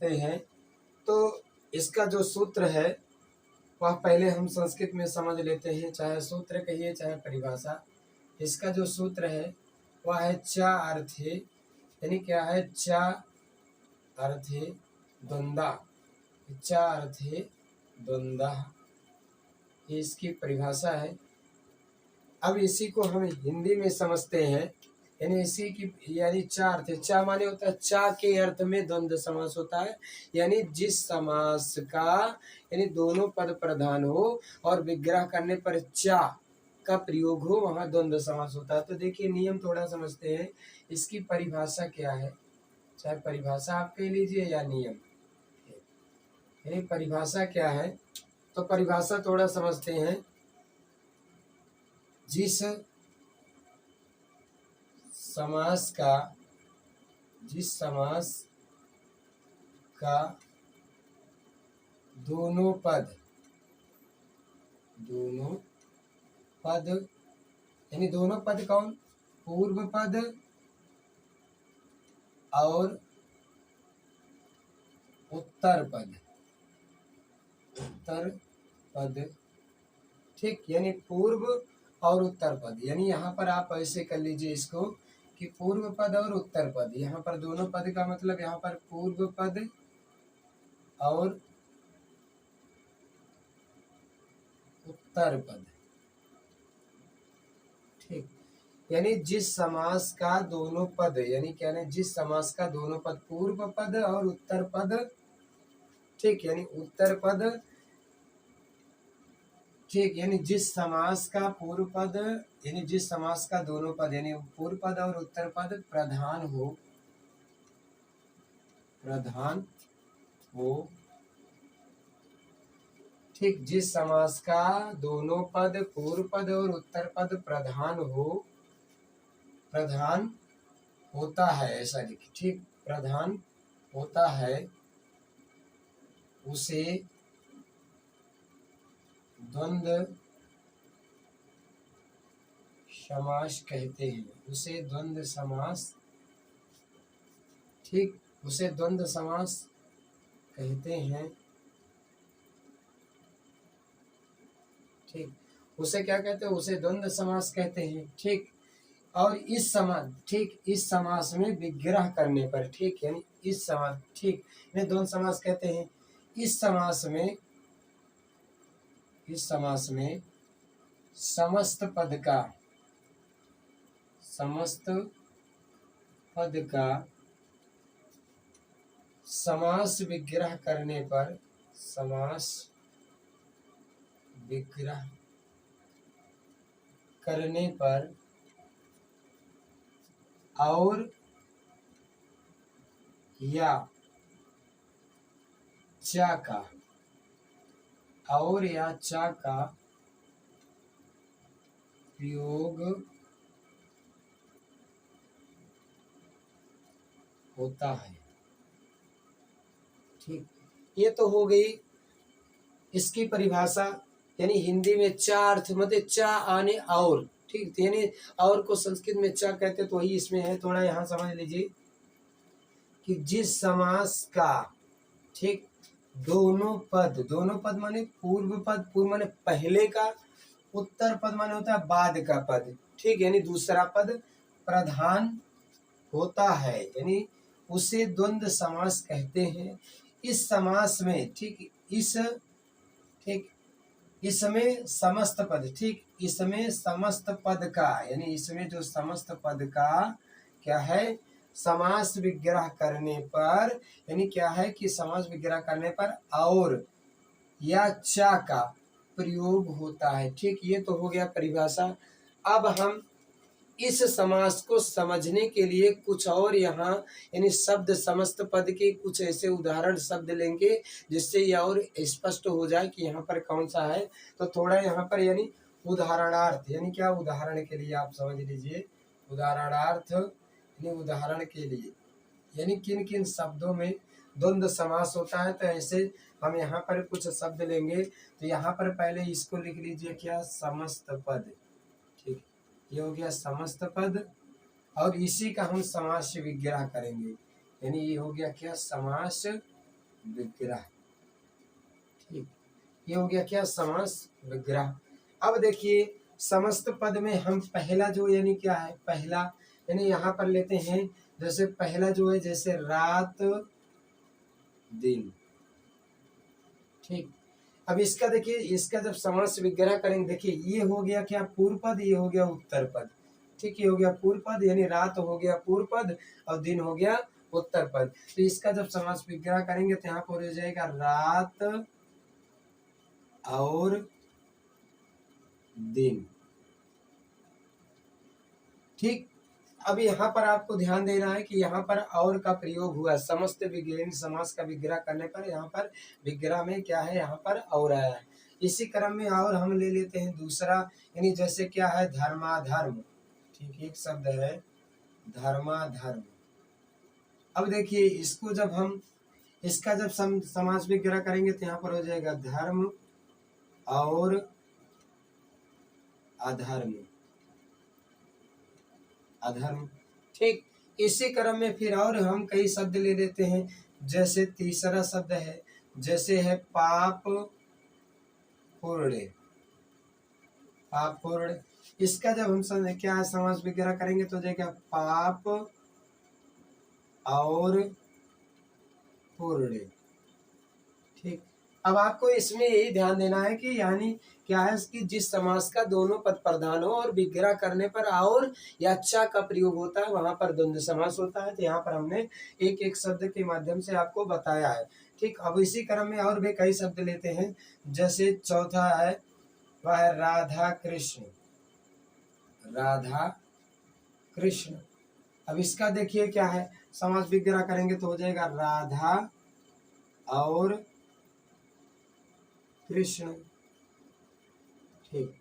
हैं तो इसका जो सूत्र है वह पहले हम संस्कृत में समझ लेते हैं, चाहे सूत्र कहिए चाहे परिभाषा। इसका जो सूत्र है वह है चा अर्थे, यानी क्या है, चा अर्थे द्वंद्वा, चा अर्थे द्वंद्वा, ये इसकी परिभाषा है। अब इसी को हम हिंदी में समझते हैं, यानी इसी की, यानी चा अर्थ, चा माने होता है चा के अर्थ में द्वंद्व समास होता है, यानी जिस समास का यानी दोनों पद प्रधान हो और विग्रह करने पर चा का प्रयोग हो वहां द्वंद्व समास होता है। तो देखिए नियम थोड़ा समझते हैं, इसकी परिभाषा क्या है, चाहे परिभाषा आप कह लीजिए या नियम, यानी परिभाषा क्या है। तो परिभाषा थोड़ा समझते हैं, जिस समास का दोनों पद यानी दोनों पद कौन, पूर्व पद और उत्तर पद, ठीक, यानी पूर्व और उत्तर पद, यानी यहाँ पर आप ऐसे कर लीजिए इसको कि पूर्व पद और उत्तर पद, यहाँ पर दोनों पद का मतलब यहाँ पर पूर्व पद और उत्तर पद, ठीक, यानी जिस समास का दोनों पद, यानी क्या है, जिस समास का दोनों पद पूर्व पद और उत्तर पद, ठीक, यानी उत्तर पद, ठीक, यानी जिस समास का पूर्व पद, यानी जिस समास का दोनों पद यानी पूर्व पद और उत्तर पद प्रधान हो, ठीक, जिस समास का दोनों पद पूर्व पद और उत्तर पद प्रधान होता है, ऐसा लिखिए, ठीक, प्रधान होता है, उसे द्वंद्व समास कहते हैं, उसे द्वंद्व समास, ठीक, उसे द्वंद्व समास कहते हैं, ठीक, उसे क्या कहते हैं, उसे द्वंद्व समास कहते हैं, ठीक। और इस समास में विग्रह करने पर, ठीक, यानी इस समास, ठीक, इन्हें द्वंद्व समास कहते हैं। इस समास में समस्त पद का समास विग्रह करने पर और या चा का प्रयोग होता है, ठीक, ये तो हो गई इसकी परिभाषा, यानी हिंदी में चा अर्थ मतलब चा आने और, ठीक, यानी और को संस्कृत में चा कहते तो वही इसमें है, थोड़ा यहाँ समझ लीजिए कि जिस समास का, ठीक, दोनों पद माने पूर्व माने पहले का, उत्तर पद माने होता है बाद का पद, ठीक, यानी दूसरा पद प्रधान होता है, यानी उसे द्वंद्व समास कहते हैं। इस समास में, ठीक, इसमें समस्त पद, ठीक, इसमें समस्त पद का, यानी इसमें जो समस्त पद का क्या है, समास विग्रह करने पर, यानी क्या है कि समास विग्रह करने पर और या चा का प्रयोग होता है, ठीक, ये तो हो गया परिभाषा। अब हम इस समास को समझने के लिए कुछ और यहाँ यानी शब्द समस्त पद के कुछ ऐसे उदाहरण शब्द लेंगे जिससे यह और स्पष्ट हो जाए कि यहाँ पर कौन सा है। तो थोड़ा यहाँ पर यानी उदाहरणार्थ, यानी क्या, उदाहरण के लिए आप समझ लीजिए, उदाहरणार्थ यानी उदाहरण के लिए, यानी किन किन शब्दों में द्वंद्व समास होता है। तो ऐसे हम यहाँ पर कुछ शब्द लेंगे, तो यहाँ पर पहले इसको लिख लीजिए, क्या, समस्त पद, ठीक, ये हो गया समस्त पद, और इसी का हम समास विग्रह करेंगे, यानी ये हो गया क्या, समास विग्रह। ठीक, ये हो गया क्या, समास विग्रह। अब देखिए समस्त पद में हम पहला जो यानी क्या है, पहला यानी यहाँ पर लेते हैं, जैसे पहला जो है जैसे रात दिन। ठीक, अब इसका देखिए, इसका जब समास विग्रह करेंगे, देखिए ये हो गया क्या, पूर्व पद, ये हो गया उत्तर पद। ठीक, ये हो गया पूर्व पद, यानी रात हो गया पूर्व पद और दिन हो गया उत्तर पद। तो इसका जब समास विग्रह करेंगे तो यहाँ पर हो जाएगा रात और दिन। ठीक, अब यहाँ पर आपको ध्यान देना है कि यहाँ पर और का प्रयोग हुआ, समस्त विग्रह समास का विग्रह करने पर यहाँ पर विग्रह में क्या है, यहाँ पर और आया है। इसी क्रम में और हम ले लेते हैं दूसरा, यानी जैसे क्या है, धर्माधर्म। ठीक, एक शब्द है धर्माधर्म। अब देखिए इसको जब हम, इसका जब समास विग्रह करेंगे तो यहाँ पर हो जाएगा धर्म और अधर्म, अधर्म। ठीक, इसी क्रम में फिर और हम कई शब्द ले लेते हैं, जैसे तीसरा शब्द है, जैसे है पाप पूर्ण, पाप पूर्ण। इसका जब हम क्या समास वगैरह करेंगे तो जाएगा पाप और पूर्ण। ठीक, अब आपको इसमें यही ध्यान देना है कि यानी क्या है कि जिस समास का दोनों पद प्रधान हो और विग्रह करने पर और या अच्छा का प्रयोग होता है, वहां पर द्वंद्व समास होता है। तो यहाँ पर हमने एक एक शब्द के माध्यम से आपको बताया है। ठीक, अब इसी क्रम में और भी कई शब्द लेते हैं, जैसे चौथा है वह है राधा कृष्ण, राधा कृष्ण। अब इसका देखिए क्या है, समास विग्रह करेंगे तो हो जाएगा राधा और कृष्ण। ठीक,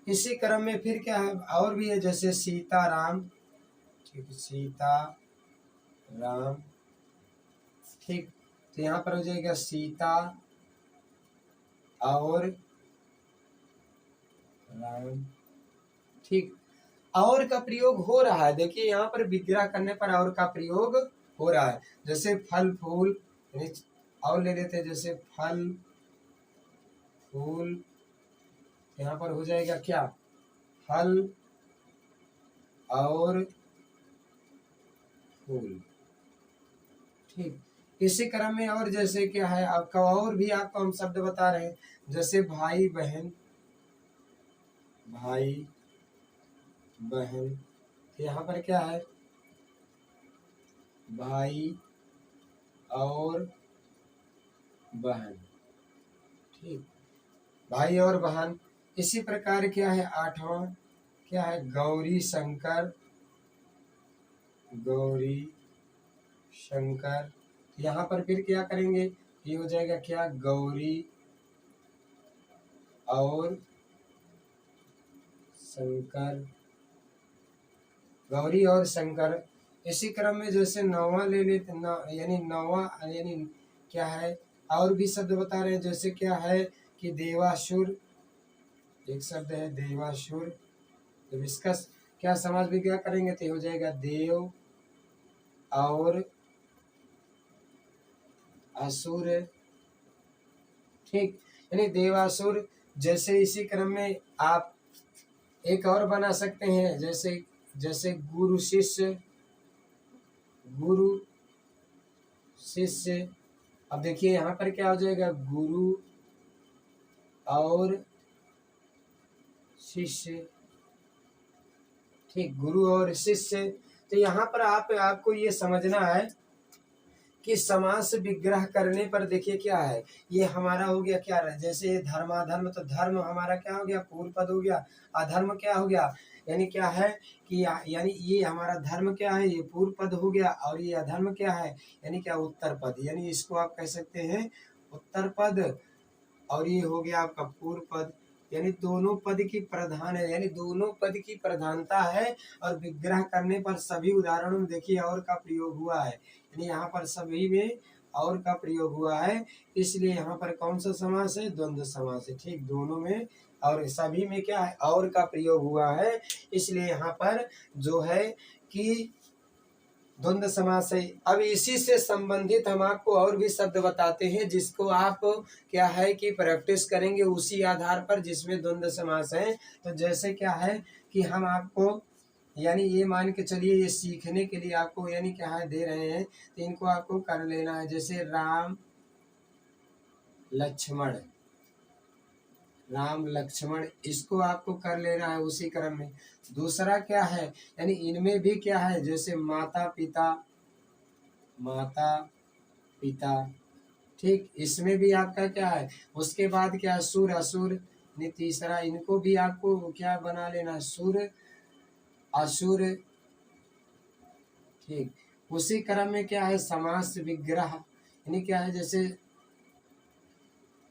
इसी क्रम में फिर क्या है और भी है, जैसे सीता राम। ठीक, सीता राम। ठीक, तो यहाँ पर हो जाएगा सीता और राम। ठीक, और का प्रयोग हो रहा है, देखिए यहाँ पर विग्रह करने पर और का प्रयोग हो रहा है, जैसे फल फूल। और ले लेते हैं, जैसे फल फूल, यहाँ पर हो जाएगा क्या, फल और फूल। ठीक, इसी क्रम में और जैसे क्या है आपका, और भी आपको हम शब्द बता रहे हैं, जैसे भाई बहन, भाई बहन। यहाँ पर क्या है, भाई और बहन। ठीक, भाई और बहन। इसी प्रकार क्या है आठवां, क्या है गौरी शंकर, गौरी शंकर। यहाँ पर फिर क्या करेंगे, ये हो जाएगा क्या, गौरी और शंकर, गौरी और शंकर। इसी क्रम में जैसे नौवां ले लेते, यानी नौवां यानी क्या है, और भी शब्द बता रहे हैं, जैसे क्या है कि देवासुर, एक शब्द है देवासुर। जब इसका क्या समास विग्रह करेंगे तो हो जाएगा देव और असुर। ठीक, यानी देवासुर। जैसे इसी क्रम में आप एक और बना सकते हैं, जैसे जैसे गुरु शिष्य, गुरु शिष्य। अब देखिए यहाँ पर क्या हो जाएगा, गुरु और शिष्य। ठीक, गुरु और शिष्य। तो यहाँ पर आपको ये समझना है कि समास विग्रह करने पर देखिए क्या है, ये हमारा हो गया क्या, जैसे धर्माधर्म, तो धर्म हमारा क्या हो गया, पूर्व पद हो गया। अधर्म क्या हो गया, यानी क्या है कि यानी ये हमारा धर्म क्या है, ये पूर्व पद हो गया, और ये अधर्म क्या है, यानी क्या उत्तर पद। यानी इसको आप कह सकते हैं उत्तर पद, और ये हो गया आपका पूर्व पद। यानी दोनों पद की प्रधान है, यानी दोनों पद की प्रधानता है। और विग्रह करने पर सभी उदाहरणों में देखिए और का प्रयोग हुआ है, यानी यहाँ पर सभी में और का प्रयोग हुआ है। इसलिए यहाँ पर कौन सा समास है, द्वंद्व समास है। ठीक, दोनों में और सभी में क्या है, और का प्रयोग हुआ है। इसलिए यहाँ पर जो है कि द्वंद्व समास है। अब इसी से संबंधित हम आपको और भी शब्द बताते हैं जिसको आप क्या है कि प्रैक्टिस करेंगे उसी आधार पर जिसमें द्वंद्व समास है। तो जैसे क्या है कि हम आपको यानी ये मान के चलिए ये सीखने के लिए आपको यानी क्या है दे रहे हैं, तो इनको आपको कर लेना है। जैसे राम लक्ष्मण, राम लक्ष्मण, इसको आपको कर लेना है उसी क्रम में। दूसरा क्या है यानी इनमें भी क्या है, जैसे माता पिता, माता पिता, ठीक, इसमें भी आपका क्या है। उसके बाद क्या है सुर असुर, ने तीसरा इनको भी आपको क्या बना लेना है, सुर असुर, ठीक। उसी क्रम में क्या है समास विग्रह, यानी क्या है जैसे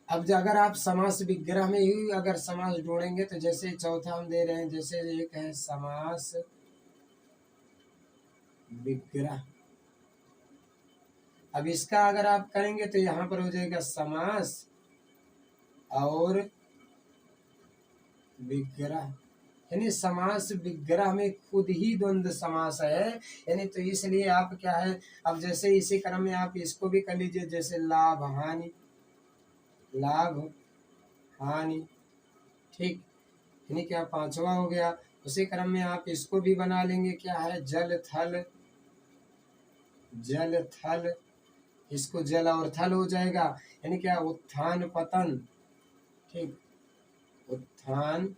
अब अगर आप समास विग्रह में ही अगर समास जोड़ेंगे तो जैसे चौथा हम दे रहे हैं, जैसे एक है समास विग्रह। अब इसका अगर आप करेंगे तो यहाँ पर हो जाएगा समास और विग्रह, यानी समास विग्रह में खुद ही द्वंद्व समास है। यानी तो इसलिए आप क्या है, अब जैसे इसी क्रम में आप इसको भी कर लीजिए, जैसे लाभ हानि, लाभ हानि, ठीक, यानी क्या पांचवा हो गया। उसी क्रम में आप इसको भी बना लेंगे, क्या है जल थल, जल थल, इसको जल और थल हो जाएगा, यानी क्या उत्थान पतन, ठीक, उत्थान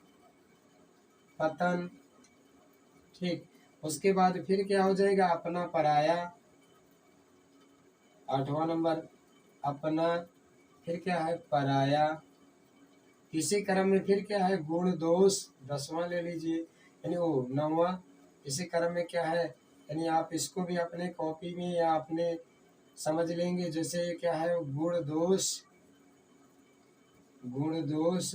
पतन, ठीक। उसके बाद फिर क्या हो जाएगा अपना पराया, आठवां नंबर अपना, फिर क्या है पराया। इसी क्रम में फिर क्या है गुण दोष, दसवां ले लीजिए, यानी वो नौवां। इसी क्रम में क्या है, यानी आप इसको भी अपने कॉपी में या अपने समझ लेंगे, जैसे क्या है गुण दोष, गुण दोष,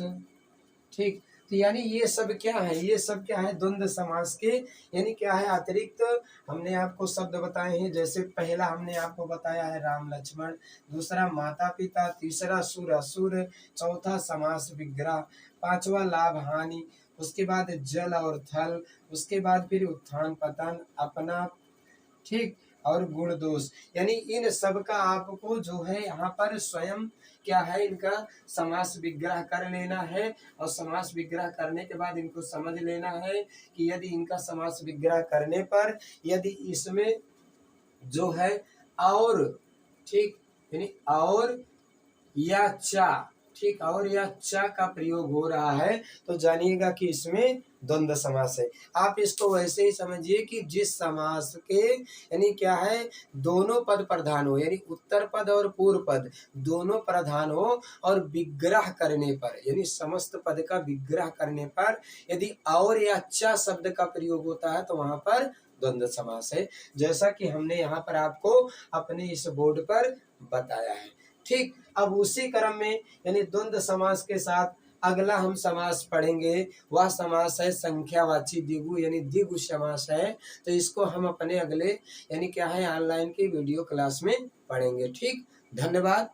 ठीक। तो यानी ये सब क्या है, ये सब क्या है द्वंद्व समास के यानी क्या है अतिरिक्त हमने आपको शब्द बताए हैं। जैसे पहला हमने आपको बताया है राम लक्ष्मण, दूसरा माता पिता, तीसरा सुर असुर, चौथा समास विग्रह, पांचवा लाभ हानि, उसके बाद जल और थल, उसके बाद फिर उत्थान पतन, अपना, ठीक, और गुण दोष। यानी इन सब का आपको जो है यहाँ पर स्वयं क्या है इनका समास विग्रह कर लेना है, और समास विग्रह करने के बाद इनको समझ लेना है कि यदि इनका समास विग्रह करने पर यदि इसमें जो है और, ठीक, यानी और या चा, ठीक, और या चा का प्रयोग हो रहा है तो जानिएगा कि इसमें द्वंद्व समास है। आप इसको वैसे ही समझिए कि जिस समास के यानी क्या है दोनों पद प्रधान हो, यानी उत्तर पद और पूर्व पद दोनों प्रधान हो, और विग्रह करने पर यानी समस्त पद का विग्रह करने पर यदि और या चा शब्द का प्रयोग होता है तो वहां पर द्वंद्व समास है, जैसा कि हमने यहाँ पर आपको अपने इस बोर्ड पर बताया है, ठीक। अब उसी क्रम में यानी द्वंद्व समास के साथ अगला हम समास पढ़ेंगे, वह समास है संख्यावाची द्विगु यानी द्विगु समास है। तो इसको हम अपने अगले यानी क्या है ऑनलाइन की वीडियो क्लास में पढ़ेंगे, ठीक। धन्यवाद।